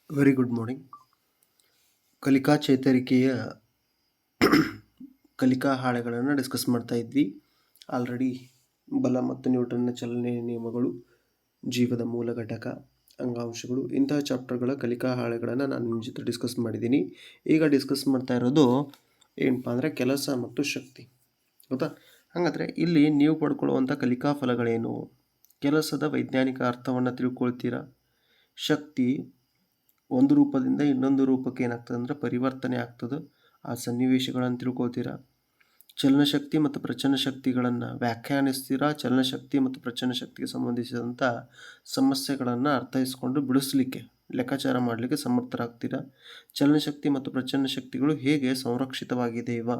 Very good morning. ಕಲಿಕಾ ಚೇತರಿಕೆಯ ಕಲಿಕಾ ಹಾಳೆಗಳನ್ನು ಡಿಸ್ಕಸ್ ಮಾಡ್ತಾ ಇದ್ವಿ. ಆಲ್ರೆಡಿ ಬಲ ಮತ್ತು ನ್ಯೂಟನ್ನ ಚಲನೆಯ ನಿಯಮಗಳು, ಜೀವದ ಮೂಲ ಘಟಕ, ಅಂಗಾಂಶಗಳು ಇಂತಹ ಚಾಪ್ಟರ್ಗಳ ಕಲಿಕಾ ಹಾಳೆಗಳನ್ನು ನಾನು ನಿಮ್ಮ ಜೊತೆ ಡಿಸ್ಕಸ್ ಮಾಡಿದ್ದೀನಿ. ಈಗ ಡಿಸ್ಕಸ್ ಮಾಡ್ತಾ ಇರೋದು ಏನಪ್ಪ ಅಂದರೆ ಕೆಲಸ ಮತ್ತು ಶಕ್ತಿ. ಹೌದಾ? ಹಾಗಾದರೆ ಇಲ್ಲಿ ನೀವು ಪಡ್ಕೊಳ್ಳುವಂಥ ಕಲಿಕಾ ಫಲಗಳೇನು? ಕೆಲಸದ ವೈಜ್ಞಾನಿಕ ಅರ್ಥವನ್ನು ತಿಳ್ಕೊಳ್ತೀರಾ. ಶಕ್ತಿ ಒಂದು ರೂಪದಿಂದ ಇನ್ನೊಂದು ರೂಪಕ್ಕೆ ಏನಾಗ್ತದೆ ಅಂದರೆ ಪರಿವರ್ತನೆ ಆಗ್ತದೆ. ಆ ಸನ್ನಿವೇಶಗಳನ್ನು ತಿಳ್ಕೊಳ್ತೀರಾ. ಚಲನಶಕ್ತಿ ಮತ್ತು ಪ್ರಚನ ಶಕ್ತಿಗಳನ್ನು ವ್ಯಾಖ್ಯಾನಿಸ್ತೀರಾ. ಚಲನಶಕ್ತಿ ಮತ್ತು ಪ್ರಚನ ಶಕ್ತಿಗೆ ಸಂಬಂಧಿಸಿದಂಥ ಸಮಸ್ಯೆಗಳನ್ನು ಅರ್ಥೈಸ್ಕೊಂಡು ಬಿಡಿಸ್ಲಿಕ್ಕೆ, ಲೆಕ್ಕಾಚಾರ ಮಾಡಲಿಕ್ಕೆ ಸಮರ್ಥರಾಗ್ತೀರಾ. ಚಲನಶಕ್ತಿ ಮತ್ತು ಪ್ರಚನ ಶಕ್ತಿಗಳು ಹೇಗೆ ಸಂರಕ್ಷಿತವಾಗಿದೆಯವ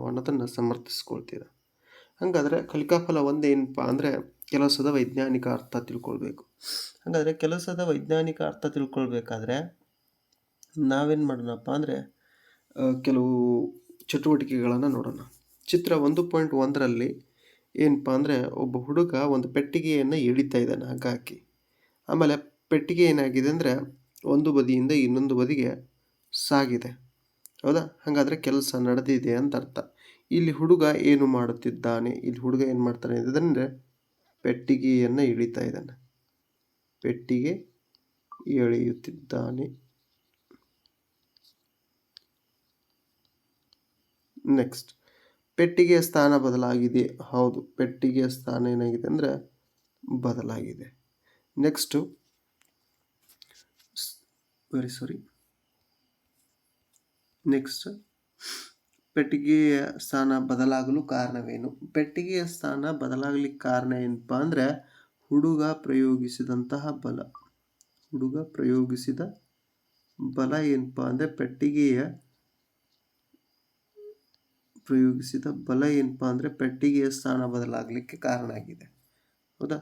ಅನ್ನೋದನ್ನು ಸಮರ್ಥಿಸ್ಕೊಳ್ತೀರಾ. ಹಾಗಾದರೆ ಕಲಿಕಾಫಲ ಒಂದೇನಪ್ಪ ಅಂದರೆ ಕೆಲಸದ ವೈಜ್ಞಾನಿಕ ಅರ್ಥ ತಿಳ್ಕೊಳ್ಬೇಕು. ಹಾಗಾದರೆ ಕೆಲಸದ ವೈಜ್ಞಾನಿಕ ಅರ್ಥ ತಿಳ್ಕೊಳ್ಬೇಕಾದ್ರೆ ನಾವೇನು ಮಾಡೋಣಪ್ಪ ಅಂದರೆ ಕೆಲವು ಚಟುವಟಿಕೆಗಳನ್ನು ನೋಡೋಣ. ಚಿತ್ರ 1.1ರಲ್ಲಿ ಏನಪ್ಪ ಅಂದರೆ ಒಬ್ಬ ಹುಡುಗ ಒಂದು ಪೆಟ್ಟಿಗೆಯನ್ನು ಎಳಿತಾ ಇದ್ದಾನೆ ಹಗ್ಗ ಹಾಕಿ. ಆಮೇಲೆ ಪೆಟ್ಟಿಗೆ ಏನಾಗಿದೆ ಅಂದರೆ ಒಂದು ಬದಿಯಿಂದ ಇನ್ನೊಂದು ಬದಿಗೆ ಸಾಗಿದೆ. ಹೌದಾ? ಹಾಗಾದರೆ ಕೆಲಸ ನಡೆದಿದೆ ಅಂತ ಅರ್ಥ. ಇಲ್ಲಿ ಹುಡುಗ ಏನು ಮಾಡುತ್ತಿದ್ದಾನೆ? ಇಲ್ಲಿ ಹುಡುಗ ಏನು ಮಾಡ್ತಾನೆ ಅಂದರೆ ಪೆಟ್ಟಿಗೆಯನ್ನು ಇಳಿತಾ ಇದ್ದಾನೆ. ಪೆಟ್ಟಿಗೆ ಎಳೆಯುತ್ತಿದ್ದಾನೆ. ನೆಕ್ಸ್ಟ್, ಪೆಟ್ಟಿಗೆಯ ಸ್ಥಾನ ಬದಲಾಗಿದೆ. ಹೌದು, ಪೆಟ್ಟಿಗೆಯ ಸ್ಥಾನ ಏನಾಗಿದೆ ಅಂದರೆ ಬದಲಾಗಿದೆ. ನೆಕ್ಸ್ಟು ನೆಕ್ಸ್ಟ್ ಪೆಟ್ಟಿಗೆಯ ಸ್ಥಾನ ಬದಲಾಗಲು ಕಾರಣವೇನು? ಪೆಟ್ಟಿಗೆಯ ಸ್ಥಾನ ಬದಲಾಗಲಿಕ್ಕೆ ಕಾರಣ ಏನಪ್ಪ ಅಂದರೆ ಹುಡುಗ ಪ್ರಯೋಗಿಸಿದಂತಹ ಬಲ. ಹುಡುಗ ಪ್ರಯೋಗಿಸಿದ ಬಲ ಏನಪ್ಪ ಅಂದರೆ ಪೆಟ್ಟಿಗೆಯ ಸ್ಥಾನ ಬದಲಾಗಲಿಕ್ಕೆ ಕಾರಣ ಆಗಿದೆ. ಹೌದಾ?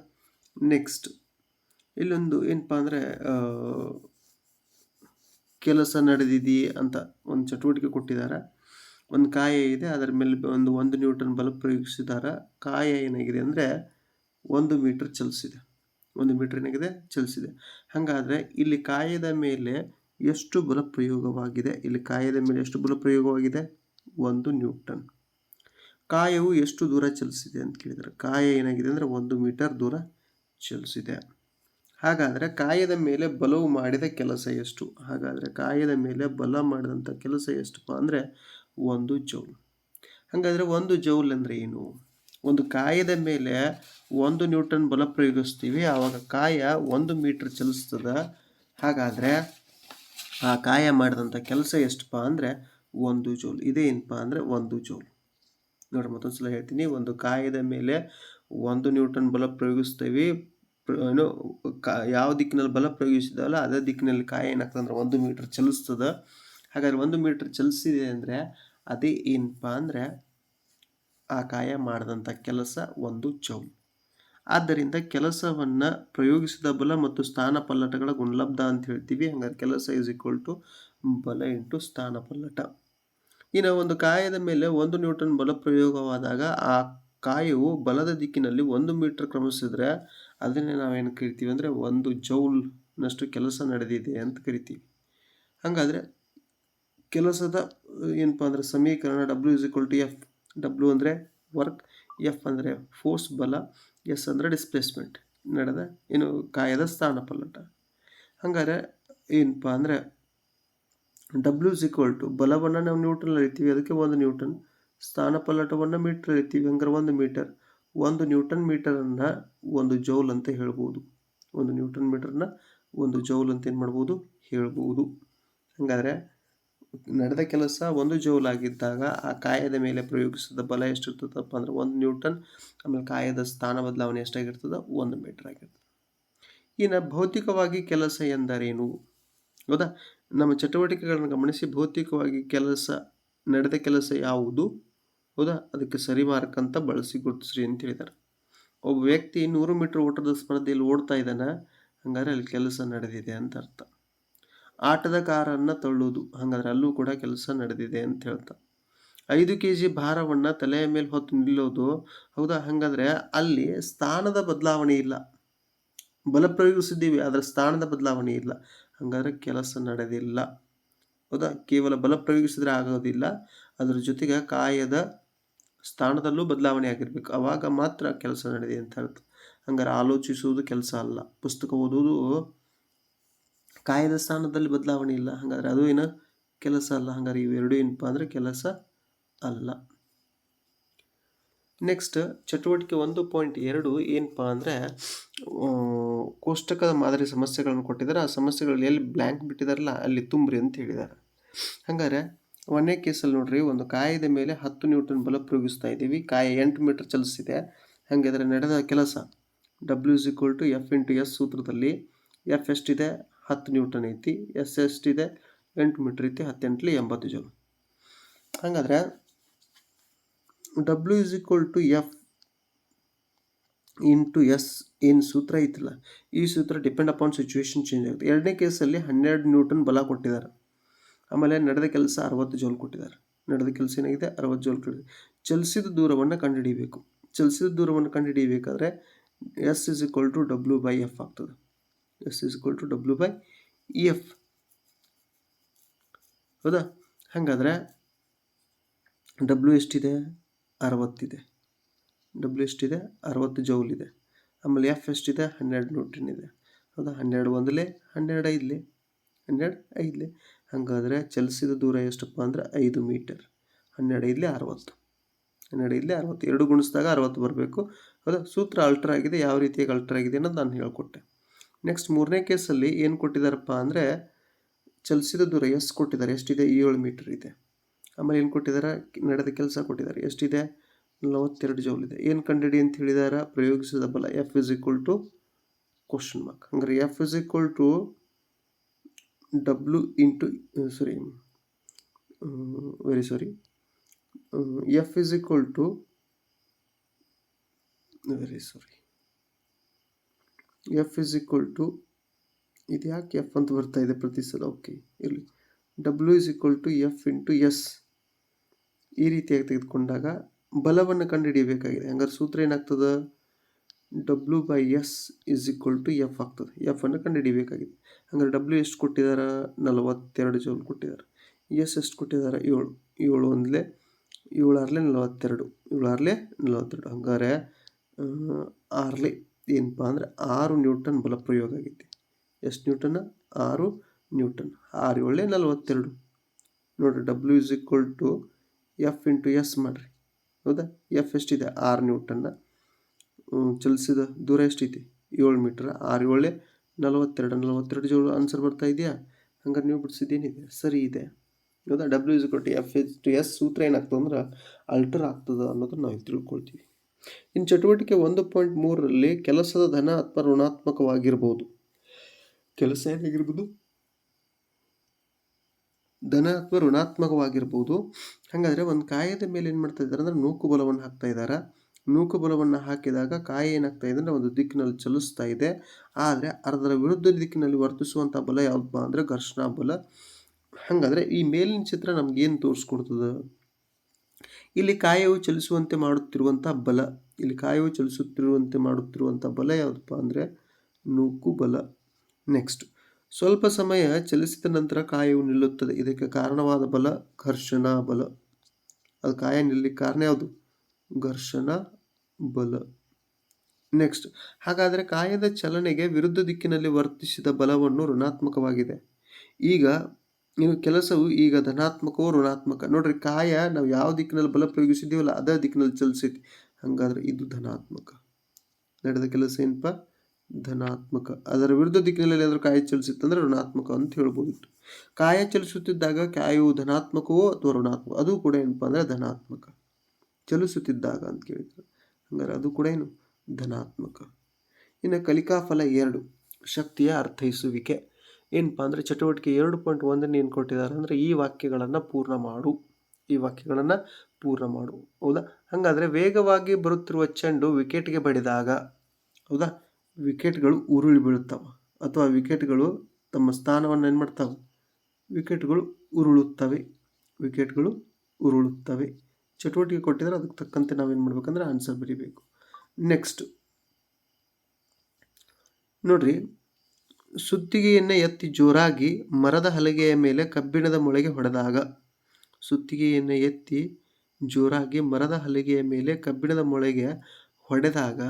ನೆಕ್ಸ್ಟ್ ಇಲ್ಲೊಂದು ಏನಪ್ಪ ಅಂದರೆ ಕೆಲಸ ನಡೆದಿದೆಯೇ ಅಂತ ಒಂದು ಚಟುವಟಿಕೆ ಕೊಟ್ಟಿದ್ದಾರೆ. ಒಂದು ಕಾಯ ಇದೆ, ಅದರ ಮೇಲೆ ಒಂದು ನ್ಯೂಟನ್ ಬಲ ಪ್ರಯೋಗಿಸಿದ್ದಾರೆ. ಕಾಯ ಏನಾಗಿದೆ ಅಂದರೆ 1 ಮೀಟರ್ ಚಲಿಸಿದೆ. 1 ಮೀಟರ್ ಏನಾಗಿದೆ ಚಲಿಸಿದೆ. ಹಾಗಾದರೆ ಇಲ್ಲಿ ಕಾಯದ ಮೇಲೆ ಎಷ್ಟು ಬಲ ಪ್ರಯೋಗವಾಗಿದೆ? ಇಲ್ಲಿ ಕಾಯದ ಮೇಲೆ ಎಷ್ಟು ಬಲ ಪ್ರಯೋಗವಾಗಿದೆ? 1 ನ್ಯೂಟನ್. ಕಾಯವು ಎಷ್ಟು ದೂರ ಚಲಿಸಿದೆ ಅಂತ ಕೇಳಿದರೆ, ಕಾಯ ಏನಾಗಿದೆ ಅಂದರೆ 1 ಮೀಟರ್ ದೂರ ಚಲಿಸಿದೆ. ಹಾಗಾದರೆ ಕಾಯದ ಮೇಲೆ ಬಲವು ಮಾಡಿದ ಕೆಲಸ ಎಷ್ಟು? ಹಾಗಾದರೆ ಕಾಯದ ಮೇಲೆ ಬಲ ಮಾಡಿದಂಥ ಕೆಲಸ ಎಷ್ಟಪ್ಪ ಅಂದರೆ 1 ಜೌಲ್. ಹಾಗಾದರೆ 1 ಜೌಲ್ ಅಂದರೆ ಏನು? ಒಂದು ಕಾಯದ ಮೇಲೆ 1 ನ್ಯೂಟನ್ ಬಲ ಪ್ರಯೋಗಿಸ್ತೀವಿ, ಆವಾಗ ಕಾಯ 1 ಮೀಟರ್ ಚಲಿಸ್ತದೆ. ಹಾಗಾದರೆ ಆ ಕಾಯ ಮಾಡಿದಂಥ ಕೆಲಸ ಎಷ್ಟಪ್ಪ ಅಂದರೆ 1 ಜೌಲ್. ಇದೇನಪ್ಪ ಅಂದರೆ 1 ಜೌಲ್. ನೋಡಿ, ಮತ್ತೊಂದು ಸಲ ಹೇಳ್ತೀನಿ. ಒಂದು ಕಾಯದ ಮೇಲೆ 1 ನ್ಯೂಟನ್ ಬಲ ಪ್ರಯೋಗಿಸ್ತೀವಿ. ಯಾವ ದಿಕ್ಕಿನಲ್ಲಿ ಬಲ ಪ್ರಯೋಗಿಸಿದಲ್ಲ ಅದೇ ದಿಕ್ಕಿನಲ್ಲಿ ಕಾಯ ಏನಾಗ್ತದೆ ಅಂದರೆ 1 ಮೀಟರ್ ಚಲಿಸ್ತದೆ. ಹಾಗಾದರೆ 1 ಮೀಟರ್ ಚಲಿಸಿದೆ ಅಂದರೆ ಅದೇ ಏನಪ್ಪ ಅಂದರೆ ಆ ಕಾಯ ಮಾಡಿದಂಥ ಕೆಲಸ 1 ಜೌಲ್. ಆದ್ದರಿಂದ ಕೆಲಸವನ್ನು ಪ್ರಯೋಗಿಸಿದ ಬಲ ಮತ್ತು ಸ್ಥಾನ ಪಲ್ಲಟಗಳ ಗುಣಲಬ್ಧ ಅಂತ ಹೇಳ್ತೀವಿ. ಹಾಗಾದ್ರೆ ಕೆಲಸ ಬಲ ಇಂಟು ಸ್ಥಾನ ಪಲ್ಲಟ. ಇನ್ನು ಒಂದು ಕಾಯದ ಮೇಲೆ 1 ನ್ಯೂಟನ್ ಬಲ ಪ್ರಯೋಗವಾದಾಗ ಆ ಕಾಯವು ಬಲದ ದಿಕ್ಕಿನಲ್ಲಿ 1 ಮೀಟರ್ ಕ್ರಮಿಸಿದ್ರೆ ಅದನ್ನೇ ನಾವೇನು ಕರಿತೀವಿ ಅಂದರೆ 1 ಜೌಲ್ನಷ್ಟು ಕೆಲಸ ನಡೆದಿದೆ ಅಂತ ಕರಿತೀವಿ. ಹಾಗಾದರೆ ಕೆಲಸದ ಏನಪ್ಪ ಅಂದರೆ ಸಮೀಕರಣ W=F. W ಅಂದರೆ ವರ್ಕ್, F ಅಂದರೆ ಫೋರ್ಸ್ ಬಲ, S ಅಂದರೆ ಡಿಸ್ಪ್ಲೇಸ್ಮೆಂಟ್ ನಡೆದ ಕಾಯದ ಸ್ಥಾನ ಪಲ್ಲಟ. ಹಾಗಾದರೆ ಏನಪ್ಪ ಅಂದರೆ W ಬಲವನ್ನು ನಾವು ನ್ಯೂಟನ್ ಅಳಿತೀವಿ, ಅದಕ್ಕೆ 1 ನ್ಯೂಟನ್. ಸ್ಥಾನ ಪಲ್ಲಟವನ್ನು ಮೀಟರ್ ಅಳಿತೀವಿ, ಹಂಗಾರೆ 1 ಮೀಟರ್. 1 ನ್ಯೂಟನ್ ಮೀಟರನ್ನು 1 ಜೌಲ್ ಅಂತ ಹೇಳ್ಬೋದು. 1 ನ್ಯೂಟನ್ ಮೀಟರ್ನ 1 ಜೌಲ್ ಅಂತ ಏನು ಮಾಡ್ಬೋದು ಹೇಳ್ಬೋದು. ಹಾಗಾದರೆ ನಡೆದ ಕೆಲಸ 1 ಜೌಲ್ ಆಗಿದ್ದಾಗ ಆ ಕಾಯದ ಮೇಲೆ ಪ್ರಯೋಗಿಸಿದ ಬಲ ಎಷ್ಟಿರ್ತದಪ್ಪ ಅಂದರೆ 1 ನ್ಯೂಟನ್. ಆಮೇಲೆ ಕಾಯದ ಸ್ಥಾನ ಬದಲಾವಣೆ ಎಷ್ಟಾಗಿರ್ತದೆ? 1 ಮೀಟರ್ ಆಗಿರ್ತದೆ. ಇನ್ನು ಭೌತಿಕವಾಗಿ ಕೆಲಸ ಎಂದರೇನು? ಹೌದಾ? ನಮ್ಮ ಚಟುವಟಿಕೆಗಳನ್ನು ಗಮನಿಸಿ. ಭೌತಿಕವಾಗಿ ನಡೆದ ಕೆಲಸ ಯಾವುದು? ಹೌದಾ? ಅದಕ್ಕೆ ಸರಿ ಮಾರ್ಕ್ ಅಂತ ಬಳಸಿ ಗುರುತಿಸ್ರಿ ಅಂತ ಹೇಳಿದ್ದಾರೆ. ಒಬ್ಬ ವ್ಯಕ್ತಿ 100 ಮೀಟರ್ ಓಟದ ಸ್ಪರ್ಧೆಯಲ್ಲಿ ಓಡ್ತಾ ಇದ್ದಾನೆ, ಹಾಗಾದರೆ ಅಲ್ಲಿ ಕೆಲಸ ನಡೆದಿದೆ ಅಂತ ಅರ್ಥ. ಆಟದ ಕಾರನ್ನು ತಳ್ಳುವುದು, ಹಾಗಾದರೆ ಅಲ್ಲೂ ಕೂಡ ಕೆಲಸ ನಡೆದಿದೆ ಅಂತ ಹೇಳ್ತಾ. 5 kg ಭಾರವನ್ನು ತಲೆಯ ಮೇಲೆ ಹೊತ್ತು ನಿಲ್ಲೋದು, ಹೌದಾ? ಹಾಗಾದರೆ ಅಲ್ಲಿ ಸ್ಥಾನದ ಬದಲಾವಣೆ ಇಲ್ಲ. ಬಲ ಪ್ರಯೋಗಿಸಿದ್ದೀವಿ, ಅದರ ಸ್ಥಾನದ ಬದಲಾವಣೆ ಇಲ್ಲ, ಹಾಗಾದರೆ ಕೆಲಸ ನಡೆದಿಲ್ಲ. ಹೌದಾ? ಕೇವಲ ಬಲ ಪ್ರಯೋಗಿಸಿದ್ರೆ ಆಗೋದಿಲ್ಲ, ಅದರ ಜೊತೆಗೆ ಕಾಯದ ಸ್ಥಾನದಲ್ಲೂ ಬದಲಾವಣೆ ಆಗಿರಬೇಕು, ಆವಾಗ ಮಾತ್ರ ಕೆಲಸ ನಡೆದಿದೆ ಅಂತ ಅರ್ಥ. ಹಂಗಾರೆ ಆಲೋಚಿಸುವುದು ಕೆಲಸ ಅಲ್ಲ, ಪುಸ್ತಕ ಓದುವುದು ಕಾಯದ ಸ್ಥಾನದಲ್ಲಿ ಬದಲಾವಣೆ ಇಲ್ಲ, ಹಾಗಾದರೆ ಅದು ಏನು ಕೆಲಸ ಅಲ್ಲ. ಹಾಗಾದ್ರೆ ಇವೆರಡು ಏನಪ್ಪ ಅಂದರೆ ಕೆಲಸ ಅಲ್ಲ. ನೆಕ್ಸ್ಟ್ ಚಟುವಟಿಕೆ 1.2 ಏನಪ್ಪ ಅಂದರೆ ಕೋಷ್ಟಕದ ಮಾದರಿ ಸಮಸ್ಯೆಗಳನ್ನು ಕೊಟ್ಟಿದ್ದಾರೆ. ಆ ಸಮಸ್ಯೆಗಳಲ್ಲಿ ಎಲ್ಲಿ ಬ್ಲ್ಯಾಂಕ್ ಬಿಟ್ಟಿದಾರಲ್ಲ ಅಲ್ಲಿ ತುಂಬ್ರಿ ಅಂತ ಹೇಳಿದ್ದಾರೆ. ಹಾಗಾದ್ರೆ 1ನೇ ಕೇಸಲ್ಲಿ ನೋಡ್ರಿ, ಒಂದು ಕಾಯದ ಮೇಲೆ 10 ನ್ಯೂಟನ್ ಬಲ ಪ್ರಯೋಗಿಸ್ತಾ ಇದ್ದೀವಿ, ಕಾಯ 8 ಮೀಟರ್ ಚಲಿಸಿದೆ. ಹಾಗಾದರೆ ನಡೆದ ಕೆಲಸ W = F × S ಸೂತ್ರದಲ್ಲಿ F ಎಷ್ಟಿದೆ? 10 ನ್ಯೂಟನ್ ಐತಿ, S ಎಷ್ಟಿದೆ? 8 ಮೀಟರ್ ಐತಿ, 10 × 8 80 ಜೌಲ್. ಹಾಗಾದ್ರೆ W = F × S ಏನು ಸೂತ್ರ ಐತಿಲ್ಲ, ಈ ಸೂತ್ರ ಡಿಪೆಂಡ್ ಅಪಾನ್ ಸಿಚುವೇಶನ್ ಚೇಂಜ್ ಆಗುತ್ತೆ. 2ನೇ ಕೇಸಲ್ಲಿ 12 ನ್ಯೂಟನ್ ಬಲ ಕೊಟ್ಟಿದ್ದಾರೆ, ಆಮೇಲೆ ನಡೆದ ಕೆಲಸ 60 ಜೌಲ್ ಕೊಟ್ಟಿದ್ದಾರೆ. ನಡೆದ ಕೆಲಸ ಏನಾಗಿದೆ? 60 ಜೌಲ್ ಕೊಟ್ಟಿದ್ದಾರೆ. ಚಲಿಸಿದ ದೂರವನ್ನು ಕಂಡುಹಿಡಿಯಬೇಕು. ಚಲಿಸಿದ ದೂರವನ್ನು ಕಂಡುಹಿಡಿಯಬೇಕಾದ್ರೆ S = W/F ಆಗ್ತದೆ. S = W/F. ಹೌದಾ? ಹಾಗಾದರೆ W ಎಷ್ಟಿದೆ? 60 ಇದೆ. W ಎಷ್ಟಿದೆ? 60 ಜೌಲ್ ಇದೆ. ಆಮೇಲೆ F ಎಷ್ಟಿದೆ? 12 ನ್ಯೂಟನ್ ಇದೆ. ಹೌದಾ? 12 ಒಂದಲೇ 12 ಐದಲೇ 12 ಐದಲೇ. ಹಾಗಾದರೆ ಚಲಿಸಿದ ದೂರ ಎಷ್ಟಪ್ಪ ಅಂದರೆ 5 ಮೀಟರ್. 12 ಐದಲೇ 60. 12 ಐದಲೇ 60. 2 ಗುಣಿಸಿದಾಗ 60 ಬರಬೇಕು. ಹೌದಾ? ಸೂತ್ರ ಅಲ್ಟರ್ ಆಗಿದೆ. ಯಾವ ರೀತಿಯಾಗಿ ಅಲ್ಟರ್ ಆಗಿದೆ ಅನ್ನೋದು ನಾನು ಹೇಳಿಕೊಟ್ಟೆ. ನೆಕ್ಸ್ಟ್ 3ನೇ ಕೇಸಲ್ಲಿ ಏನು ಕೊಟ್ಟಿದ್ದಾರಪ್ಪ ಅಂದರೆ ಚಲಿಸಿದ ದೂರ S ಕೊಟ್ಟಿದ್ದಾರೆ. ಎಷ್ಟಿದೆ? 7 ಮೀಟರ್ ಇದೆ. ಆಮೇಲೆ ಏನು ಕೊಟ್ಟಿದ್ದಾರೆ? ನಡೆದ ಕೆಲಸ ಕೊಟ್ಟಿದ್ದಾರೆ. ಎಷ್ಟಿದೆ? 42 ಜೌಲ್ ಇದೆ. ಏನು ಕಂಡುಹಿಡಿ ಅಂತ ಹೇಳಿದಾರ? ಪ್ರಯೋಗಿಸಿದ ಬಲ F = ಕ್ವಶನ್ ಮಾರ್ಕ್. ಹಂಗಾರೆ F = W into sorry very sorry F = very sorry F = ಇದು ಯಾಕೆ F ಅಂತ ಬರ್ತಾ ಇದೆ ಪ್ರತಿ ಸಲ? ಓಕೆ ಇರಲಿ. W = F × S ಈ ರೀತಿಯಾಗಿ ತೆಗೆದುಕೊಂಡಾಗ ಬಲವನ್ನು ಕಂಡುಹಿಡಿಯಬೇಕಾಗಿದೆ. ಹಂಗಾರೆ ಸೂತ್ರ ಏನಾಗ್ತದೆ? W/S = F ಆಗ್ತದೆ. F ಅನ್ನು ಕಂಡುಹಿಡಿಯಬೇಕಾಗಿದೆ. ಹಂಗಾರೆ W ಎಷ್ಟು ಕೊಟ್ಟಿದ್ದಾರೆ? 42 ಜೌಲ್ ಕೊಟ್ಟಿದ್ದಾರೆ. S ಎಷ್ಟು ಕೊಟ್ಟಿದ್ದಾರೆ? 7. 7 ಒಂದಲೇ 7 ಆರಲೇ 42. 7 ಆರಲೇ 42. ಹಂಗಾರೆ 6ಲೇ ಏನಪ್ಪ ಅಂದರೆ 6 ನ್ಯೂಟನ್ ಬಲ ಪ್ರಯೋಗ ಆಗೈತಿ. ಎಷ್ಟು ನ್ಯೂಟನ್? 6 ನ್ಯೂಟನ್. 6 7 42. ನೋಡಿರಿ, W = F × S ಮಾಡಿರಿ. ಹೌದಾ? F ಎಷ್ಟಿದೆ? 6 ನ್ಯೂಟನ್ನ. ಚಲಿಸಿದ ದೂರ ಎಷ್ಟೈತಿ? 7 ಮೀಟರ್. 6 7 42. 42 ಜೌಲ್ ಆನ್ಸರ್ ಬರ್ತಾ ಇದೆಯಾ? ಹಂಗಾರೆ ನೀವು ಬಿಡಿಸಿದ್ದೇನಿದೆ ಸರಿ ಇದೆ. ಹೌದಾ? W = F × S ಸೂತ್ರ ಏನಾಗ್ತದೆ ಅಂದ್ರೆ ಅಲ್ಟರ್ ಆಗ್ತದೆ ಅನ್ನೋದನ್ನು ನಾವು ತಿಳ್ಕೊಳ್ತೀವಿ. ಇನ್ನು ಚಟುವಟಿಕೆ 1.3ರಲ್ಲಿ ಕೆಲಸದ ಧನ ಅಥವಾ ಋಣಾತ್ಮಕವಾಗಿರ್ಬೋದು. ಕೆಲಸ ಏನಾಗಿರ್ಬೋದು? ಧನ ಅಥವಾ ಋಣಾತ್ಮಕವಾಗಿರ್ಬೋದು. ಹಾಗಾದರೆ ಒಂದು ಕಾಯದ ಮೇಲೆ ಏನು ಮಾಡ್ತಾ ಇದ್ದಾರೆ ಅಂದರೆ ನೂಕು ಬಲವನ್ನು ಹಾಕ್ತಾ ಇದ್ದಾರೆ. ನೂಕು ಬಲವನ್ನು ಹಾಕಿದಾಗ ಕಾಯ ಏನಾಗ್ತಾ ಇದೆ ಅಂದರೆ ಒಂದು ದಿಕ್ಕಿನಲ್ಲಿ ಚಲಿಸ್ತಾ ಇದೆ. ಆದರೆ ಅದರ ವಿರುದ್ಧ ದಿಕ್ಕಿನಲ್ಲಿ ವರ್ತಿಸುವಂಥ ಬಲ ಯಾವುದಪ್ಪ ಅಂದರೆ ಘರ್ಷಣಾ ಬಲ. ಹಾಗಾದರೆ ಈ ಮೇಲಿನ ಚಿತ್ರ ನಮಗೇನು ತೋರಿಸ್ಕೊಡ್ತದೆ? ಇಲ್ಲಿ ಕಾಯವು ಚಲಿಸುವಂತೆ ಮಾಡುತ್ತಿರುವಂಥ ಬಲ. ಇಲ್ಲಿ ಕಾಯವು ಚಲಿಸುತ್ತಿರುವಂತೆ ಮಾಡುತ್ತಿರುವಂಥ ಬಲ ಯಾವುದಪ್ಪ ಅಂದರೆ ನೂಕು ಬಲ. ನೆಕ್ಸ್ಟ್, ಸ್ವಲ್ಪ ಸಮಯ ಚಲಿಸಿದ ನಂತರ ಕಾಯವು ನಿಲ್ಲುತ್ತದೆ. ಇದಕ್ಕೆ ಕಾರಣವಾದ ಬಲ ಘರ್ಷಣಾ ಬಲ. ಅದು ಕಾಯ ನಿಲ್ಲಲಿಕ್ಕೆ ಕಾರಣ ಯಾವುದು? ಘರ್ಷಣಾ ಬಲ. ನೆಕ್ಸ್ಟ್, ಹಾಗಾದರೆ ಕಾಯದ ಚಲನೆಗೆ ವಿರುದ್ಧ ದಿಕ್ಕಿನಲ್ಲಿ ವರ್ತಿಸಿದ ಬಲವನ್ನು ಋಣಾತ್ಮಕವಾಗಿದೆ. ಈಗ ನೀವು ಕೆಲಸವು ಈಗ ಧನಾತ್ಮಕವೋ ಋಣಾತ್ಮಕ? ನೋಡ್ರಿ, ಕಾಯ ನಾವು ಯಾವ ದಿಕ್ಕಿನಲ್ಲಿ ಬಲ ಪ್ರಯೋಗಿಸಿದ್ದೀವಲ್ಲ ಅದೇ ದಿಕ್ಕಿನಲ್ಲಿ ಚಲಿಸೈತಿ. ಹಾಗಾದ್ರೆ ಇದು ಧನಾತ್ಮಕ. ನಡೆದ ಕೆಲಸ ಏನಪ್ಪ? ಧನಾತ್ಮಕ. ಅದರ ವಿರುದ್ಧ ದಿಕ್ಕಿನಲ್ಲಿ ಏನಾದರೂ ಕಾಯ ಚಲಿಸಿತ್ತಂದ್ರೆ ಋಣಾತ್ಮಕ ಅಂತ ಹೇಳ್ಬೋದಿತ್ತು. ಕಾಯ ಚಲಿಸುತ್ತಿದ್ದಾಗ ಕಾಯವು ಧನಾತ್ಮಕವೋ ಅಥವಾ ಋಣಾತ್ಮಕ? ಅದು ಕೂಡ ಏನಪ್ಪ ಅಂದರೆ ಧನಾತ್ಮಕ. ಚಲಿಸುತ್ತಿದ್ದಾಗ ಅಂತ ಕೇಳಿದ್ರು. ಹಂಗಾರೆ ಅದು ಕೂಡ ಏನು? ಧನಾತ್ಮಕ. ಇನ್ನು ಕಲಿಕಾ ಫಲ 2 ಶಕ್ತಿಯ ಅರ್ಥೈಸುವಿಕೆ ಏನಪ್ಪ ಅಂದರೆ ಚಟುವಟಿಕೆ 2.1 ಏನು ಕೊಟ್ಟಿದ್ದಾರೆ ಅಂದರೆ ಈ ವಾಕ್ಯಗಳನ್ನು ಪೂರ್ಣ ಮಾಡು. ಈ ವಾಕ್ಯಗಳನ್ನು ಪೂರ್ಣ ಮಾಡು. ಹೌದಾ? ಹಾಗಾದರೆ ವೇಗವಾಗಿ ಬರುತ್ತಿರುವ ಚೆಂಡು ವಿಕೆಟ್ಗೆ ಬಡಿದಾಗ, ಹೌದಾ, ವಿಕೆಟ್ಗಳು ಉರುಳಿ ಬೀಳುತ್ತವೆ ಅಥವಾ ವಿಕೆಟ್ಗಳು ತಮ್ಮ ಸ್ಥಾನವನ್ನು ಏನು ಮಾಡ್ತಾವೆ? ವಿಕೆಟ್ಗಳು ಉರುಳುತ್ತವೆ. ವಿಕೆಟ್ಗಳು ಉರುಳುತ್ತವೆ. ಚಟುವಟಿಕೆ ಕೊಟ್ಟಿದ್ದಾರೆ, ಅದಕ್ಕೆ ತಕ್ಕಂತೆ ನಾವೇನು ಮಾಡ್ಬೇಕಂದ್ರೆ ಆನ್ಸರ್ ಬರೀಬೇಕು. ನೆಕ್ಸ್ಟ್ ನೋಡ್ರಿ, ಸುತ್ತಿಗೆಯನ್ನು ಎತ್ತಿ ಜೋರಾಗಿ ಮರದ ಹಲಗೆಯ ಮೇಲೆ ಕಬ್ಬಿಣದ ಮೊಳೆಗೆ ಹೊಡೆದಾಗ, ಸುತ್ತಿಗೆಯನ್ನು ಎತ್ತಿ ಜೋರಾಗಿ ಮರದ ಹಲಗೆಯ ಮೇಲೆ ಕಬ್ಬಿಣದ ಮೊಳೆಗೆ ಹೊಡೆದಾಗ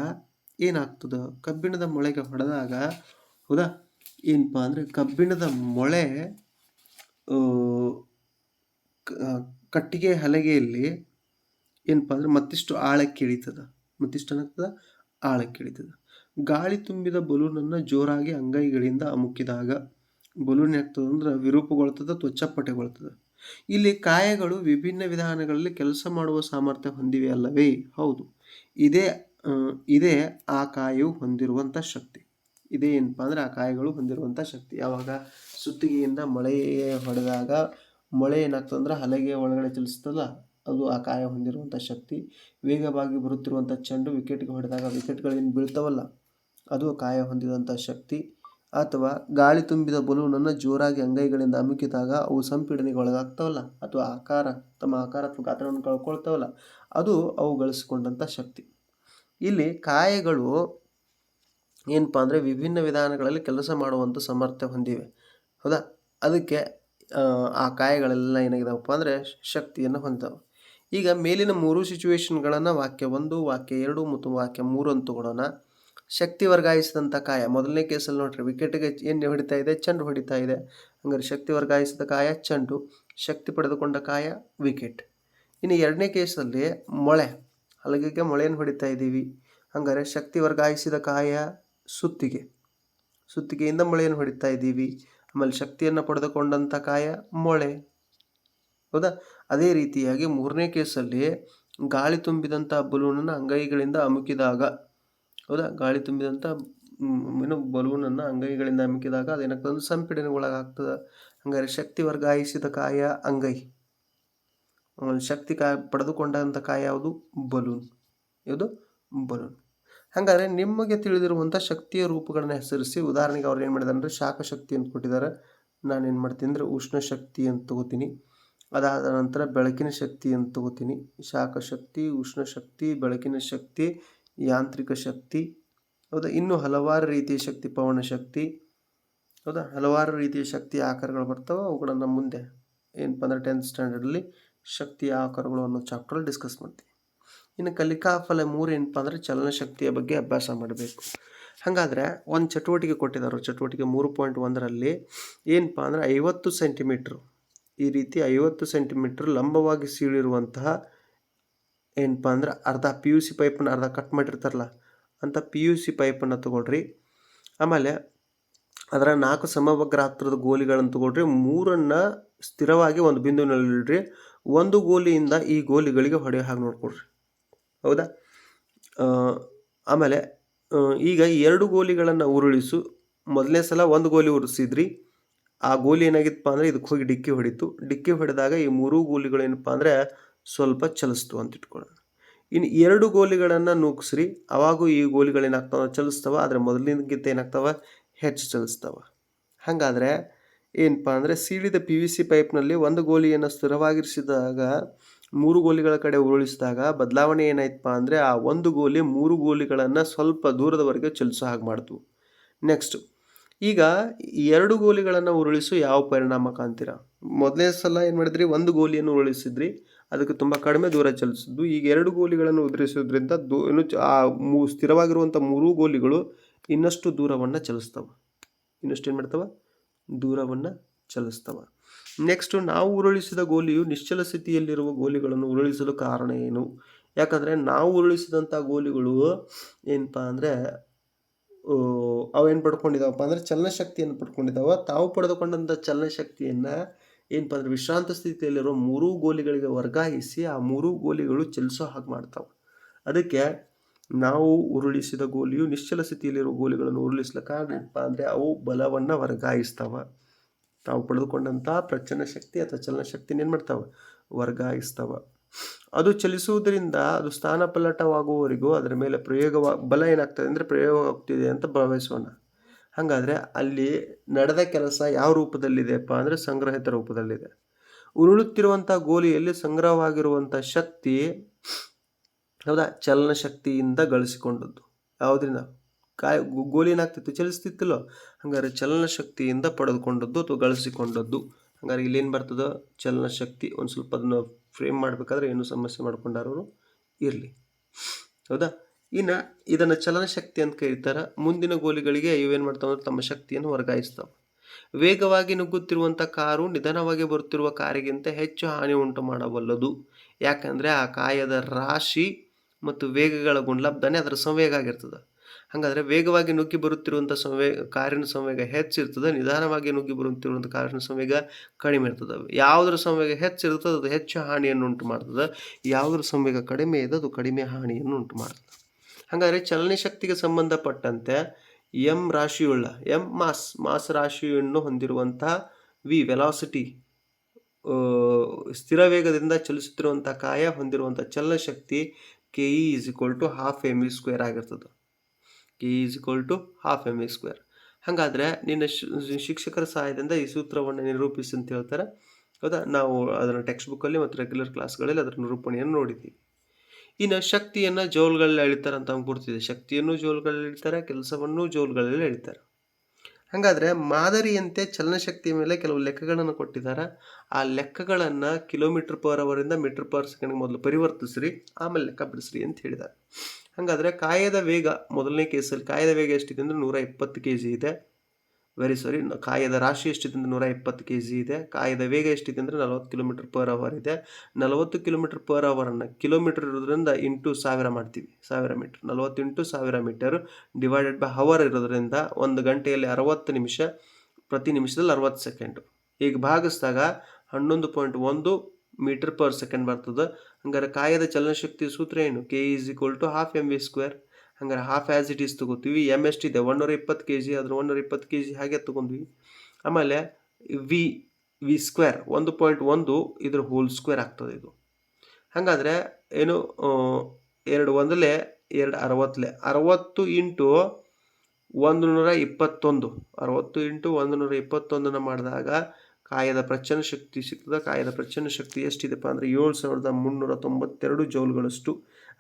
ಏನಾಗ್ತದೆ? ಕಬ್ಬಿಣದ ಮೊಳೆಗೆ ಹೊಡೆದಾಗ, ಹೌದಾ, ಏನಪ್ಪ ಅಂದರೆ ಕಬ್ಬಿಣದ ಮೊಳೆ ಕಟ್ಟಿಗೆ ಹಲಗೆಯಲ್ಲಿ ಏನಪ್ಪ ಅಂದರೆ ಮತ್ತಿಷ್ಟು ಆಳಕ್ಕೆ ಇಳಿತದ. ಮತ್ತಿಷ್ಟು ಏನಾಗ್ತದ? ಆಳಕ್ಕೆ ಇಳಿತದ. ಗಾಳಿ ತುಂಬಿದ ಬಲೂನನ್ನು ಜೋರಾಗಿ ಅಂಗೈಗಳಿಂದ ಅಮುಕಿದಾಗ ಬಲೂನ್ ಆಗ್ತದೆ ಅಂದ್ರೆ ವಿರೂಪಗೊಳ್ತದೆ ಅಥವಾ ಚಪ್ಪಟೆಗೊಳ್ತದೆ. ಇಲ್ಲಿ ಕಾಯಗಳು ವಿಭಿನ್ನ ವಿಧಾನಗಳಲ್ಲಿ ಕೆಲಸ ಮಾಡುವ ಸಾಮರ್ಥ್ಯ ಹೊಂದಿವೆ ಅಲ್ಲವೇ? ಹೌದು. ಇದೇ ಆ ಕಾಯು ಹೊಂದಿರುವಂಥ ಶಕ್ತಿ. ಇದೇ ಏನಪ್ಪ ಅಂದರೆ ಆ ಕಾಯಗಳು ಹೊಂದಿರುವಂಥ ಶಕ್ತಿ. ಯಾವಾಗ ಸುತ್ತಿಗೆಯಿಂದ ಮೊಳೆ ಹೊಡೆದಾಗ ಮೊಳೆ ಏನಾಗ್ತದೆ ಅಂದ್ರೆ ಹಲಗೆಯ ಒಳಗಡೆ ಚಲಿಸ್ತಲ್ಲ, ಅದು ಆ ಕಾಯ ಹೊಂದಿರುವಂಥ ಶಕ್ತಿ. ವೇಗವಾಗಿ ಬರುತ್ತಿರುವಂಥ ಚೆಂಡು ವಿಕೆಟ್ಗೆ ಹೊಡೆದಾಗ ವಿಕೆಟ್ಗಳೇನು ಬೀಳ್ತಾವಲ್ಲ, ಅದು ಕಾಯ ಹೊಂದಿರುವಂಥ ಶಕ್ತಿ. ಅಥವಾ ಗಾಳಿ ತುಂಬಿದ ಬಲೂನನ್ನು ಜೋರಾಗಿ ಅಂಗೈಗಳಿಂದ ಅಮುಕಿದಾಗ ಅವು ಸಂಪೀಡನೆಗೆ ಒಳಗಾಗ್ತಾವಲ್ಲ, ಅಥವಾ ತಮ್ಮ ಆಕಾರ ಅಥವಾ ಗಾತ್ರವನ್ನು ಕಳ್ಕೊಳ್ತಾವಲ್ಲ, ಅದು ಅವು ಗಳಿಸಿಕೊಂಡಂಥ ಶಕ್ತಿ. ಇಲ್ಲಿ ಕಾಯಗಳು ಏನಪ್ಪ ಅಂದರೆ ವಿಭಿನ್ನ ವಿಧಾನಗಳಲ್ಲಿ ಕೆಲಸ ಮಾಡುವಂಥ ಸಾಮರ್ಥ್ಯ ಹೊಂದಿವೆ. ಹೌದಾ? ಅದಕ್ಕೆ ಆ ಕಾಯಗಳೆಲ್ಲ ಏನಾಗಿದಾವಪ್ಪ ಅಂದರೆ ಶಕ್ತಿಯನ್ನು ಹೊಂದಿದಾವೆ. ಈಗ ಮೇಲಿನ 3 ಸಿಚುವೇಶನ್ಗಳನ್ನು ವಾಕ್ಯ 1, ವಾಕ್ಯ 2 ಮತ್ತು ವಾಕ್ಯ 3 ಅಂತ ತಗೊಳ್ಳೋಣ. ಶಕ್ತಿ ವರ್ಗಾಯಿಸಿದಂಥ ಕಾಯ, ಮೊದಲನೇ ಕೇಸಲ್ಲಿ ನೋಡ್ರಿ, ವಿಕೆಟ್ಗೆ ಏನು ಹೊಡಿತಾ ಇದೆ? ಚೆಂಡು ಹೊಡಿತಾ ಇದೆ. ಹಂಗಾರೆ ಶಕ್ತಿ ವರ್ಗಾಯಿಸಿದ ಕಾಯ ಚೆಂಡು, ಶಕ್ತಿ ಪಡೆದುಕೊಂಡ ಕಾಯ ವಿಕೆಟ್. ಇನ್ನು ಎರಡನೇ ಕೇಸಲ್ಲಿ ಮೊಳೆ, ಹಲಗೆಗೆ ಮೊಳೆಯನ್ನು ಹೊಡಿತಾ ಇದ್ದೀವಿ. ಹಂಗಾರೆ ಶಕ್ತಿ ವರ್ಗಾಯಿಸಿದ ಕಾಯ ಸುತ್ತಿಗೆಯಿಂದ ಮೊಳೆಯನ್ನು ಹೊಡಿತಾ ಇದ್ದೀವಿ. ಆಮೇಲೆ ಶಕ್ತಿಯನ್ನು ಪಡೆದುಕೊಂಡಂಥ ಕಾಯ ಮೊಳೆ. ಹೌದಾ? ಅದೇ ರೀತಿಯಾಗಿ ಮೂರನೇ ಕೇಸಲ್ಲಿ ಗಾಳಿ ತುಂಬಿದಂಥ ಬಲೂನನ್ನು ಅಂಗೈಗಳಿಂದ ಅಮುಕಿದಾಗ, ಹೌದಾ, ಗಾಳಿ ತುಂಬಿದಂಥ ಬಲೂನನ್ನು ಅಂಗೈಗಳಿಂದ ಅಮುಕಿದಾಗ ಅದೇನಾಗ್ತದೆ? ಸಂಪೀಡನೆಗೆ ಒಳಗಾಗ್ತದೆ. ಹಂಗಾರೆ ಶಕ್ತಿ ವರ್ಗಾಯಿಸಿದ ಕಾಯ ಅಂಗೈ, ಶಕ್ತಿ ಪಡೆದುಕೊಂಡಂಥ ಕಾಯ ಯಾವುದು? ಬಲೂನ್. ಯಾವುದು? ಬಲೂನ್. ಹಾಗಾದರೆ ನಿಮಗೆ ತಿಳಿದಿರುವಂಥ ಶಕ್ತಿಯ ರೂಪಗಳನ್ನು ಹೆಸರಿಸಿ. ಉದಾಹರಣೆಗೆ ಅವ್ರು ಏನು ಮಾಡಿದಾರೆ ಅಂದರೆ ಶಾಖ ಶಕ್ತಿ ಅಂತ ಕೊಟ್ಟಿದ್ದಾರೆ. ನಾನೇನು ಮಾಡ್ತೀನಿ ಅಂದರೆ ಉಷ್ಣ ಶಕ್ತಿ ಅಂತ ತಗೋತೀನಿ. ಅದಾದ ನಂತರ ಬೆಳಕಿನ ಶಕ್ತಿ ಅಂತ ತಗೋತೀನಿ. ಶಾಖ ಶಕ್ತಿ, ಉಷ್ಣ ಶಕ್ತಿ, ಬೆಳಕಿನ ಶಕ್ತಿ, ಯಾಂತ್ರಿಕ ಶಕ್ತಿ. ಹೌದಾ? ಇನ್ನೂ ಹಲವಾರು ರೀತಿಯ ಶಕ್ತಿ, ಪವನ ಶಕ್ತಿ. ಹೌದಾ? ಹಲವಾರು ರೀತಿಯ ಶಕ್ತಿಯ ಆಕಾರಗಳು ಬರ್ತಾವೆ. ಅವುಗಳನ್ನು ಮುಂದೆ ಏನಪ್ಪ ಅಂದರೆ 10th ಸ್ಟ್ಯಾಂಡರ್ಡಲ್ಲಿ ಶಕ್ತಿಯ ಆಕಾರಗಳು ಅನ್ನೋ ಚಾಪ್ಟ್ರಲ್ಲಿ ಡಿಸ್ಕಸ್ ಮಾಡ್ತೀವಿ. ಇನ್ನು ಕಲಿಕಾ ಫಲ 3 ಏನಪ್ಪ ಅಂದರೆ ಚಲನಶಕ್ತಿಯ ಬಗ್ಗೆ ಅಭ್ಯಾಸ ಮಾಡಬೇಕು. ಹಾಗಾದರೆ ಒಂದು ಚಟುವಟಿಕೆ ಕೊಟ್ಟಿದ್ದಾರೆ. ಚಟುವಟಿಕೆ 3.1ರಲ್ಲಿ ಏನಪ್ಪ ಅಂದರೆ 50 ಸೆಂಟಿಮೀಟ್ರ್, ಈ ರೀತಿ 50 ಸೆಂಟಿಮೀಟ್ರ್ ಲಂಬವಾಗಿ ಸೀಳಿರುವಂತಹ ಏನಪ್ಪ ಅಂದರೆ ಅರ್ಧ PUC ಪೈಪನ್ನು ಅರ್ಧ ಕಟ್ ಮಾಡಿರ್ತಾರಲ್ಲ ಅಂತ PUC ಪೈಪನ್ನು ತಗೊಳ್ರಿ. ಆಮೇಲೆ ಅದರ 4 ಸಮಗಾತ್ರದ ಗೋಲಿಗಳನ್ನು ತಗೊಳ್ರಿ. 3 ಸ್ಥಿರವಾಗಿ ಒಂದು ಬಿಂದುವಿನಲ್ಲಿ ಇಡ್ರಿ. ಒಂದು ಗೋಲಿಯಿಂದ ಈ ಗೋಲಿಗಳಿಗೆ ಹೊಡೆಯೋ ಹಾಗೆ ನೋಡ್ಕೊಳ್ರಿ. ಹೌದಾ? ಆಮೇಲೆ ಈಗ 2 ಗೋಲಿಗಳನ್ನು ಉರುಳಿಸು. ಮೊದಲನೇ ಸಲ ಒಂದು ಗೋಲಿ ಉರುಳಿಸಿದ್ರಿ, ಆ ಗೋಲಿ ಏನಾಗಿತ್ತಪ್ಪ ಅಂದರೆ ಇದಕ್ಕೆ ಹೋಗಿ ಡಿಕ್ಕಿ ಹೊಡಿತು. ಡಿಕ್ಕಿ ಹೊಡೆದಾಗ ಈ 3 ಗೋಲಿಗಳೇನಪ್ಪ ಅಂದರೆ ಸ್ವಲ್ಪ ಚಲಿಸ್ತು ಅಂತ ಇಟ್ಕೊಳ್ಳೋಣ. ಇನ್ನು 2 ಗೋಲಿಗಳನ್ನು ನುಗ್ಗಿಸ್ರಿ. ಅವಾಗೂ ಈ ಗೋಲಿಗಳೇನಾಗ್ತಾವೆ? ಚಲಿಸ್ತಾವ. ಆದರೆ ಮೊದಲಿನಗಿಂತ ಏನಾಗ್ತಾವೆ? ಹೆಚ್ಚು ಚಲಿಸ್ತಾವೆ. ಹಾಗಾದರೆ ಏನಪ್ಪ ಅಂದರೆ ಸೀಳಿದ PVC ಪೈಪ್ನಲ್ಲಿ ಒಂದು ಗೋಲಿಯನ್ನು ಸ್ಥಿರವಾಗಿರಿಸಿದಾಗ 3 ಗೋಲಿಗಳ ಕಡೆ ಉರುಳಿಸಿದಾಗ ಬದಲಾವಣೆ ಏನಾಯ್ತಪ್ಪ ಅಂದರೆ ಆ ಒಂದು ಗೋಲಿ 3 ಗೋಲಿಗಳನ್ನು ಸ್ವಲ್ಪ ದೂರದವರೆಗೆ ಚಲಿಸೋ ಹಾಗೆ ಮಾಡ್ತು. ನೆಕ್ಸ್ಟ್, ಈಗ 2 ಗೋಲಿಗಳನ್ನು ಉರುಳಿಸು ಯಾವ ಪರಿಣಾಮ ಕಾಣ್ತೀರಾ? ಮೊದಲನೇ ಸಲ ಏನು ಮಾಡಿದ್ರಿ? ಒಂದು ಗೋಲಿಯನ್ನು ಉರುಳಿಸಿದ್ರಿ, ಅದಕ್ಕೆ ತುಂಬ ಕಡಿಮೆ ದೂರ ಚಲಿಸಿದ್ದು. ಈಗ 2 ಗೋಲಿಗಳನ್ನು ಉದುರಿಸೋದ್ರಿಂದ ಸ್ಥಿರವಾಗಿರುವಂಥ 3 ಗೋಲಿಗಳು ಇನ್ನಷ್ಟು ದೂರವನ್ನು ಚಲಿಸ್ತವೆ. ಇನ್ನಷ್ಟು ಏನು ಮಾಡ್ತವೆ? ದೂರವನ್ನು ಚಲಿಸ್ತವೆ. ನೆಕ್ಸ್ಟು, ನಾವು ಉರುಳಿಸಿದ ಗೋಲಿಯು ನಿಶ್ಚಲ ಸ್ಥಿತಿಯಲ್ಲಿರುವ ಗೋಲಿಗಳನ್ನು ಉರುಳಿಸಲು ಕಾರಣ ಏನು? ಯಾಕಂದರೆ ನಾವು ಉರುಳಿಸಿದಂಥ ಗೋಲಿಗಳು ಏನಪ್ಪ ಅಂದರೆ ಅವೇನು ಪಡ್ಕೊಂಡಿದ್ದಾವಪ್ಪ ಅಂದರೆ ಚಲನಶಕ್ತಿಯನ್ನು ಪಡ್ಕೊಂಡಿದ್ದಾವೆ. ತಾವು ಪಡೆದುಕೊಂಡಂಥ ಚಲನಶಕ್ತಿಯನ್ನು ಏನಪ್ಪ ಅಂದರೆ ವಿಶ್ರಾಂತ ಸ್ಥಿತಿಯಲ್ಲಿರುವ 3 ಗೋಲಿಗಳಿಗೆ ವರ್ಗಾಯಿಸಿ ಆ 3 ಗೋಲಿಗಳು ಚಲಿಸೋ ಹಾಗೆ ಮಾಡ್ತಾವೆ. ಅದಕ್ಕೆ ನಾವು ಉರುಳಿಸಿದ ಗೋಲಿಯು ನಿಶ್ಚಲ ಸ್ಥಿತಿಯಲ್ಲಿರುವ ಗೋಲಿಗಳನ್ನು ಉರುಳಿಸ್ಲಿಕ್ಕೆ ಕಾರಣ ಏನಪ್ಪ ಅಂದರೆ ಅವು ಬಲವನ್ನು ವರ್ಗಾಯಿಸ್ತವೆ. ತಾವು ಪಡೆದುಕೊಂಡಂಥ ಪ್ರಚನ ಶಕ್ತಿ ಅಥವಾ ಚಲನಶಕ್ತಿನ ಏನು ಮಾಡ್ತಾವೆ? ವರ್ಗಾಯಿಸ್ತವೆ. ಅದು ಚಲಿಸುವುದರಿಂದ ಅದು ಸ್ಥಾನಪಲ್ಲಟವಾಗುವವರೆಗೂ ಅದರ ಮೇಲೆ ಬಲ ಏನಾಗ್ತದೆ ಅಂದರೆ ಪ್ರಯೋಗವಾಗ್ತಿದೆ ಅಂತ ಭಾವಿಸೋಣ. ಹಾಗಾದರೆ ಅಲ್ಲಿ ನಡೆದ ಕೆಲಸ ಯಾವ ರೂಪದಲ್ಲಿದೆಯಪ್ಪ ಅಂದರೆ ಸಂಗ್ರಹಿತ ರೂಪದಲ್ಲಿದೆ. ಉರುಳುತ್ತಿರುವಂಥ ಗೋಲಿಯಲ್ಲಿ ಸಂಗ್ರಹವಾಗಿರುವಂಥ ಶಕ್ತಿ, ಹೌದಾ, ಚಲನಶಕ್ತಿಯಿಂದ ಗಳಿಸಿಕೊಂಡದ್ದು. ಯಾವುದರಿಂದ? ಗೋಲಿ ಏನಾಗ್ತಿತ್ತು, ಚಲಿಸ್ತಿತ್ತಲ್ಲೋ. ಹಂಗಾರೆ ಚಲನಶಕ್ತಿಯಿಂದ ಪಡೆದುಕೊಂಡದ್ದು ಅಥವಾ ಗಳಿಸಿಕೊಂಡದ್ದು. ಹಂಗಾರೆ ಇಲ್ಲೇನು ಬರ್ತದೆ, ಚಲನಶಕ್ತಿ. ಒಂದು ಸ್ವಲ್ಪ ಅದನ್ನು ಫ್ರೇಮ್ ಮಾಡಬೇಕಾದ್ರೆ ಏನು ಸಮಸ್ಯೆ ಮಾಡ್ಕೊಂಡಾರವರು ಇರಲಿ. ಹೌದಾ. ಇನ್ನು ಇದನ್ನು ಚಲನಶಕ್ತಿ ಅಂತ ಕರೀತಾರೆ. ಮುಂದಿನ ಗೋಲಿಗಳಿಗೆ ಇವೇನು ಮಾಡ್ತಾವೆ ಅಂದ್ರೆ ತಮ್ಮ ಶಕ್ತಿಯನ್ನು ವರ್ಗಾಯಿಸ್ತಾವೆ. ವೇಗವಾಗಿ ನುಗ್ಗುತ್ತಿರುವಂಥ ಕಾರು ನಿಧಾನವಾಗಿ ಬರುತ್ತಿರುವ ಕಾರಿಗಿಂತ ಹೆಚ್ಚು ಹಾನಿ ಉಂಟು ಮಾಡಬಲ್ಲದು. ಯಾಕಂದರೆ ಆ ಕಾಯದ ರಾಶಿ ಮತ್ತು ವೇಗಗಳ ಗುಣಲಬ್ಧನೇ ಅದರ ಸಂವೇಗ ಆಗಿರ್ತದೆ. ಹಾಗಾದರೆ ವೇಗವಾಗಿ ನುಗ್ಗಿ ಬರುತ್ತಿರುವಂಥ ಕಾರಿನ ಸಂವೇಗ ಹೆಚ್ಚಿರ್ತದೆ, ನಿಧಾನವಾಗಿ ನುಗ್ಗಿ ಬರುತ್ತಿರುವಂಥ ಕಾರಿನ ಸಂವೇಗ ಕಡಿಮೆ ಇರ್ತದೆ. ಯಾವುದರ ಸಂವೇಗ ಹೆಚ್ಚಿರ್ತದೆ ಅದು ಹೆಚ್ಚು ಹಾನಿಯನ್ನು ಉಂಟು ಮಾಡ್ತದೆ, ಯಾವುದರ ಸಂವೇಗ ಕಡಿಮೆ ಇದೆ ಅದು ಕಡಿಮೆ ಹಾನಿಯನ್ನು ಉಂಟು ಮಾಡ್ತದೆ. ಹಾಗಾದರೆ ಚಲನೆ ಶಕ್ತಿಗೆ ಸಂಬಂಧಪಟ್ಟಂತೆ ಎಂ ರಾಶಿಯುಳ್ಳ, ಎಂ ಮಾಸ್ ರಾಶಿಯನ್ನು ಹೊಂದಿರುವಂತಹ, ವಿ ವೆಲಾಸಿಟಿ ಸ್ಥಿರ ವೇಗದಿಂದ ಚಲಿಸುತ್ತಿರುವಂಥ ಕಾಯ ಹೊಂದಿರುವಂಥ ಚಲನಶಕ್ತಿ KE = 12mv² ಆಗಿರ್ತದೆ. KE = 12mv². ಹಾಗಾದರೆ ನಿನ್ನ ಶಿಕ್ಷಕರ ಸಹಾಯದಿಂದ ಈ ಸೂತ್ರವನ್ನು ನಿರೂಪಿಸಿ ಅಂತ ಹೇಳ್ತಾರೆ. ಹೌದಾ. ನಾವು ಅದನ್ನು ಟೆಕ್ಸ್ಟ್ ಬುಕ್ಕಲ್ಲಿ ಮತ್ತು ರೆಗ್ಯುಲರ್ ಕ್ಲಾಸ್ಗಳಲ್ಲಿ ಅದರ ನಿರೂಪಣೆಯನ್ನು ನೋಡಿದ್ದೀವಿ. ಇನ್ನು ಶಕ್ತಿಯನ್ನು ಜೌಲ್ಗಳಲ್ಲಿ ಅಳಿತಾರೆ ಅಂತ ನಮ್ಗೆ ಗೊತ್ತಿದೆ. ಶಕ್ತಿಯನ್ನು ಜೌಲ್ಗಳಲ್ಲಿ ಅಳಿತಾರೆ, ಕೆಲಸವನ್ನು ಜೌಲ್ಗಳಲ್ಲಿ ಅಳಿತಾರೆ. ಹಾಗಾದರೆ ಮಾದರಿಯಂತೆ ಚಲನಶಕ್ತಿಯ ಮೇಲೆ ಕೆಲವು ಲೆಕ್ಕಗಳನ್ನು ಕೊಟ್ಟಿದ್ದಾರೆ. ಆ ಲೆಕ್ಕಗಳನ್ನು km/h ಇಂದ m/s ಮೊದಲು ಪರಿವರ್ತಿಸ್ರಿ, ಆಮೇಲೆ ಲೆಕ್ಕ ಬಿಡಿಸ್ರಿ ಅಂತ ಹೇಳಿದ್ದಾರೆ. ಹಾಗಾದರೆ ಕಾಯದ ವೇಗ ಮೊದಲನೇ ಕೇಸಲ್ಲಿ ಕಾಯದ ವೇಗ ಎಷ್ಟಿದೆ ಅಂದರೆ 120 kg ಇದೆ. ಕಾಯದ ರಾಶಿ ಎಷ್ಟಿದೆ ಅಂದರೆ 120 kg ಇದೆ. ಕಾಯದ ವೇಗ ಎಷ್ಟಿದೆ ಅಂದರೆ 40 km/h ಇದೆ. 40 km/h ಕಿಲೋಮೀಟರ್ ಇರೋದ್ರಿಂದ ಇಂಟು 1000 ಮಾಡ್ತೀವಿ, 1000 metre. 40 × 1000 metre divided by hour ಇರೋದ್ರಿಂದ 1 ಗಂಟೆಯಲ್ಲಿ 60 ನಿಮಿಷ, ಪ್ರತಿ ನಿಮಿಷದಲ್ಲಿ 60 ಸೆಕೆಂಡು. ಈಗ ಭಾಗಿಸಿದಾಗ 11.1 m/s ಬರ್ತದೆ. ಹಂಗಾರೆ ಕಾಯದ ಚಲನಶಕ್ತಿ ಸೂತ್ರ ಏನು, KE = 12mv². ಹಂಗಾರೆ ಹಾಫ್ ಆ್ಯಸ್ ಇಟ್ ಈಸ್ ತೊಗೋತೀವಿ. ಎಮ್ ಎಷ್ಟಿದೆ 120 kg, ಅದ್ರ 120 kg ಹಾಗೆ ತೊಗೊಂಡ್ವಿ. ಆಮೇಲೆ ವಿ ಸ್ಕ್ವೇರ್ 1.1 ಇದ್ರ ಹೋಲ್ ಸ್ಕ್ವೇರ್ ಆಗ್ತದೆ ಇದು. ಹಾಗಾದರೆ ಏನು, 2 1 2 60 60 ಇಂಟು 121 60 ಇಂಟು 121 ಮಾಡಿದಾಗ ಕಾಯದ ಪ್ರಚನ ಶಕ್ತಿ ಸಿಗ್ತದೆ. ಕಾಯದ ಪ್ರಚನ ಶಕ್ತಿ ಎಷ್ಟಿದೆಪ್ಪ ಅಂದರೆ 7392 ಜೌಲ್ಗಳಷ್ಟು,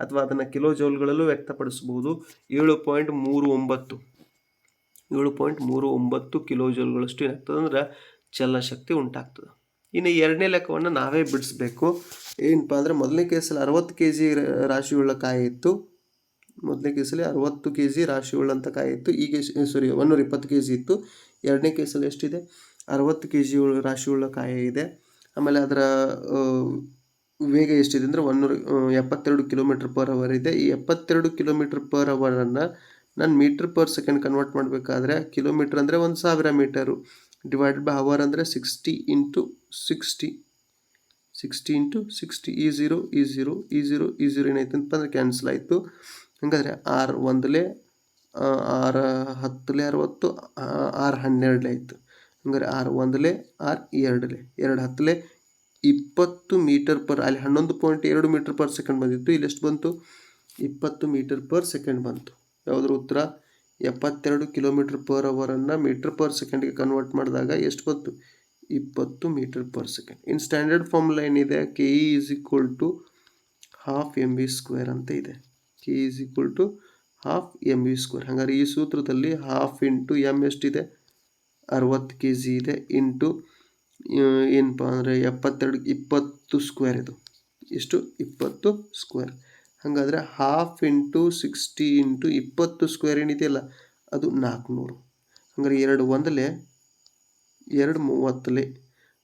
ಅಥವಾ ಅದನ್ನು ಕಿಲೋ ಜೌಲ್ಗಳಲ್ಲೂ ವ್ಯಕ್ತಪಡಿಸಬಹುದು. 7.39 ಕಿಲೋ ಜೌಲ್ಗಳಷ್ಟು ಏನಾಗ್ತದೆ ಅಂದ್ರೆ ಚಲನಶಕ್ತಿ ಉಂಟಾಗ್ತದೆ. ಇನ್ನು ಎರಡನೇ ಲೆಕ್ಕವನ್ನು ನಾವೇ ಬಿಡಿಸ್ಬೇಕು. ಏನಪ್ಪ ಅಂದರೆ ಮೊದಲನೇ ಕೇಸಲ್ಲಿ 60 kg ರಾಶಿಯುಳ್ಳ ಕಾಯ ಇತ್ತು. ಮೊದಲನೇ ಕೇಸಲ್ಲಿ 60 kg ರಾಶಿಯುಳ್ಳಂಥ ಕಾಯ ಇತ್ತು. ಈಗ 120 kg ಇತ್ತು. ಎರಡನೇ ಕೇಸಲ್ಲಿ ಎಷ್ಟಿದೆ, 60 kg ರಾಶಿಯುಳ್ಳ ಕಾಯ ಇದೆ. ಆಮೇಲೆ ಅದರ ವೇಗ ಎಷ್ಟಿದೆ ಅಂದರೆ 172 km/h ಇದೆ. ಈ 72 km/h ನಾನು m/s ಕನ್ವರ್ಟ್ ಮಾಡಬೇಕಾದ್ರೆ, ಕಿಲೋಮೀಟ್ರ್ ಅಂದರೆ 1000 ಮೀಟರು, ಡಿವೈಡೆಡ್ ಬೈ ಹವರ್ ಅಂದರೆ 60 × 60 ಈ 0 ಏನಾಯ್ತು ಅಂತಂದರೆ ಕ್ಯಾನ್ಸಲ್ ಆಯಿತು. ಹಾಗಾದರೆ 6 1 6 10 60 6 12 ಆಯಿತು. ಹಂಗಾರೆ 6 1 6 2 2 10 20 m/s, ಅಲ್ಲಿ 11.2 m/s ಬಂದಿತ್ತು, ಇಲ್ಲಿ ಎಷ್ಟು ಬಂತು, 20 m/s ಬಂತು. ಯಾವುದ್ರ ಉತ್ತರ, 72 km/h m/s ಕನ್ವರ್ಟ್ ಮಾಡಿದಾಗ ಎಷ್ಟು ಬಂತು, 20 m/s. ಇನ್ ಸ್ಟ್ಯಾಂಡರ್ಡ್ ಫಾರ್ಮುಲಾ ಏನಿದೆ, KE = 12mv² ಅಂತ ಇದೆ. KE = 12mv². ಹಾಗಾದ್ರೆ ಈ ಸೂತ್ರದಲ್ಲಿ 12 × m ಎಷ್ಟಿದೆ, 60 kg ಇದೆ, ಇಂಟು ಏನಪ್ಪ ಅಂದರೆ 20 ಸ್ಕ್ವೇರ್, ಇದು ಎಷ್ಟು 20 ಸ್ಕ್ವೇರ್. ಹಾಗಾದರೆ 12 × 60 × 20 ಸ್ಕ್ವೇರ್ ಏನಿದೆಯಲ್ಲ ಅದು 400. ಹಾಗಾದ್ರೆ 2 1 2 30.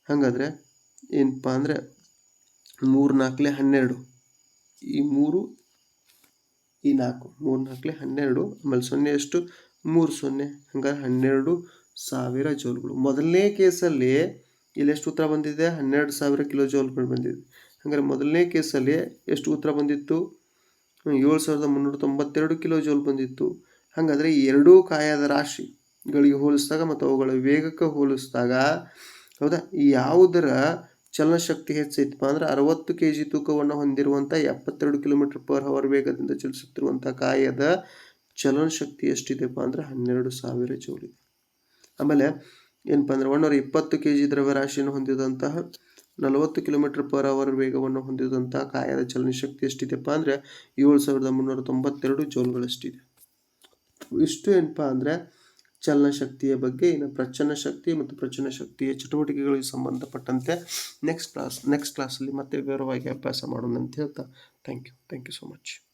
ಹಾಗಾದರೆ ಏನಪ್ಪ ಅಂದರೆ 3 4 12, ಈ 3 ಈ 4 3 4 12, ಆಮೇಲೆ 0 ಎಷ್ಟು 3 0. ಹಾಗಾದ್ರೆ 12,000 ಜೌಲ್ಗಳು. ಮೊದಲನೇ ಕೇಸಲ್ಲಿ ಇಲ್ಲಿ ಎಷ್ಟು ಉತ್ತರ ಬಂದಿದೆ, 12,000 ಕಿಲೋ ಜೌಲ್ಗಳು ಬಂದಿದೆ. ಹಾಗಾದ್ರೆ ಮೊದಲನೇ ಕೇಸಲ್ಲಿ ಎಷ್ಟು ಉತ್ತರ ಬಂದಿತ್ತು, 7,392 ಕಿಲೋ ಜೌಲ್ ಬಂದಿತ್ತು. ಹಾಗಾದರೆ ಈ ಎರಡೂ ಕಾಯದ ರಾಶಿಗಳಿಗೆ ಹೋಲಿಸಿದಾಗ ಮತ್ತು ಅವುಗಳ ವೇಗಕ್ಕೆ ಹೋಲಿಸಿದಾಗ, ಹೌದಾ, ಯಾವುದರ ಚಲನಶಕ್ತಿ ಹೆಚ್ಚೈತಪ್ಪ ಅಂದರೆ 60 kg ತೂಕವನ್ನು ಹೊಂದಿರುವಂಥ 72 km/h ವೇಗದಿಂದ ಚಲಿಸುತ್ತಿರುವಂಥ ಕಾಯದ ಚಲನಶಕ್ತಿ ಎಷ್ಟಿದೆಪ್ಪ ಅಂದರೆ 12,000 ಜೌಲ್ ಇದೆ. ಆಮೇಲೆ ಏನಪ್ಪ ಅಂದರೆ 120 kg ದ್ರವ್ಯರಾಶಿಯನ್ನು ಹೊಂದಿದಂತಹ 40 km/h ವೇಗವನ್ನು ಹೊಂದಿದಂತಹ ಕಾಯದ ಚಲನಶಕ್ತಿ ಎಷ್ಟಿದೆಪ್ಪ ಅಂದರೆ 7,392 ಜೌಲ್ಗಳಷ್ಟಿದೆ. ಇಷ್ಟು ಏನಪ್ಪ ಅಂದರೆ ಚಲನಶಕ್ತಿಯ ಬಗ್ಗೆ, ಇನ್ನು ಪ್ರಚನ ಶಕ್ತಿ ಮತ್ತು ಪ್ರಚನ ಶಕ್ತಿಯ ಚಟುವಟಿಕೆಗಳಿಗೆ ಸಂಬಂಧಪಟ್ಟಂತೆ ನೆಕ್ಸ್ಟ್ ಕ್ಲಾಸಲ್ಲಿ ಮತ್ತೆ ವಿವರವಾಗಿ ಅಭ್ಯಾಸ ಮಾಡೋಣ ಅಂತ ಹೇಳ್ತಾ ಥ್ಯಾಂಕ್ ಯು ಸೊ ಮಚ್.